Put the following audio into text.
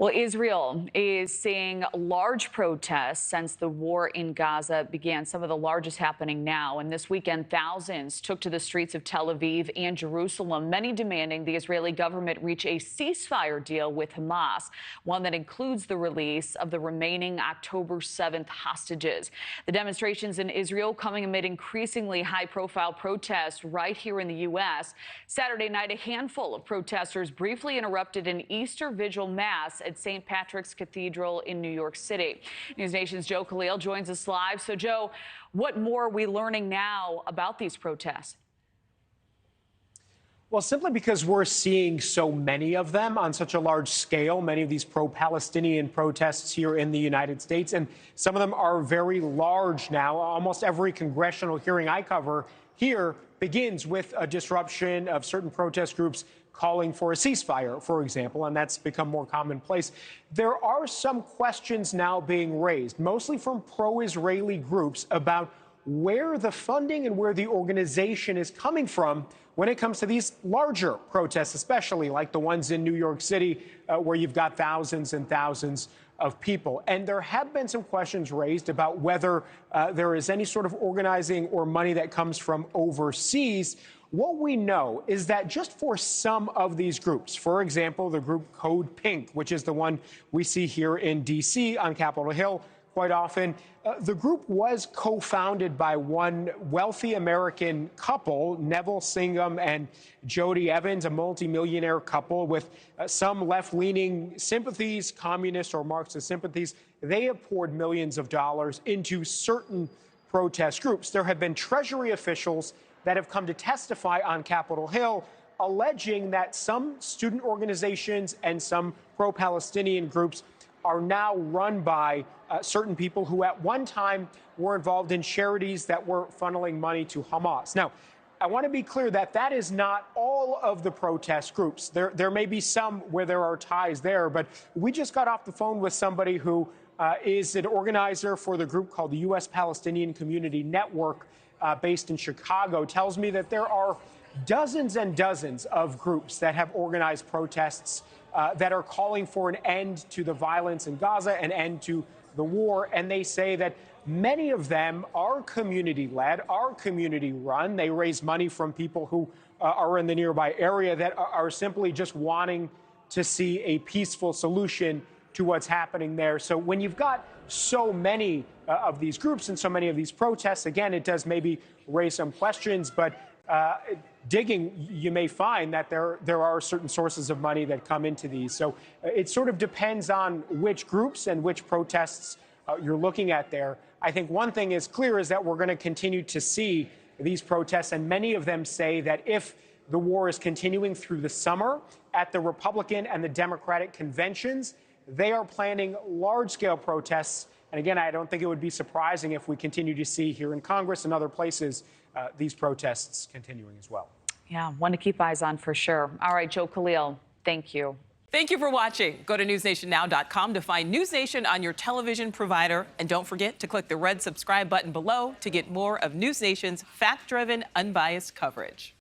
Well, Israel is seeing large protests since the war in Gaza began, some of the largest happening now. And this weekend, thousands took to the streets of Tel Aviv and Jerusalem, many demanding the Israeli government reach a ceasefire deal with Hamas, one that includes the release of the remaining October 7th hostages. The demonstrations in Israel coming amid increasingly high-profile protests right here in the U.S. Saturday night, a handful of protesters briefly interrupted an Easter vigil mass at St. Patrick's Cathedral in New York City. NewsNation's Joe Khalil joins us live. So, Joe, what more are we learning now about these protests? Well, simply because we're seeing so many of them on such a large scale, many of these pro-Palestinian protests here in the United States, and some of them are very large now. Almost every congressional hearing I cover here begins with a disruption of certain protest groups calling for a ceasefire, for example, and that's become more commonplace. There are some questions now being raised, mostly from pro-Israeli groups, about where the funding and where the organization is coming from when it comes to these larger protests, especially like the ones in New York City, where you've got thousands and thousands of people. And there have been some questions raised about whether there is any sort of organizing or money that comes from overseas. What we know is that just for some of these groups, for example, the group Code Pink, which is the one we see here in D.C. on Capitol Hill quite often, the group was co-founded by one wealthy American couple, Neville Singham and Jody Evans, a multimillionaire couple with some left-leaning sympathies, communist or Marxist sympathies. They have poured millions of dollars into certain protest groups. There have been Treasury officials that have come to testify on Capitol Hill, alleging that some student organizations and some pro-Palestinian groups are now run by certain people who at one time were involved in charities that were funneling money to Hamas. Now, I want to be clear that that is not all of the protest groups. There may be some where there are ties there, but we just got off the phone with somebody who is an organizer for the group called the U.S. Palestinian Community Network, based in Chicago, tells me that there are dozens and dozens of groups that have organized protests that are calling for an end to the violence in Gaza, an end to the war. And they say that many of them are community-led, are community-run. They raise money from people who are in the nearby area that are simply just wanting to see a peaceful solution to what's happening there. So when you've got so many of these groups and so many of these protests, again, it does maybe raise some questions, but digging, you may find that there are certain sources of money that come into these. So it sort of depends on which groups and which protests you're looking at there. I think one thing is clear is that we're going to continue to see these protests, and many of them say that if the war is continuing through the summer at the Republican and the Democratic conventions, they are planning large-scale protests. And again, I don't think it would be surprising if we continue to see here in Congress and other places these protests continuing as well. Yeah, one to keep eyes on for sure. All right, Joe Khalil, thank you. Thank you for watching. Go to newsnationnow.com to find News Nation on your television provider. And don't forget to click the red subscribe button below to get more of News Nation's fact-driven, unbiased coverage.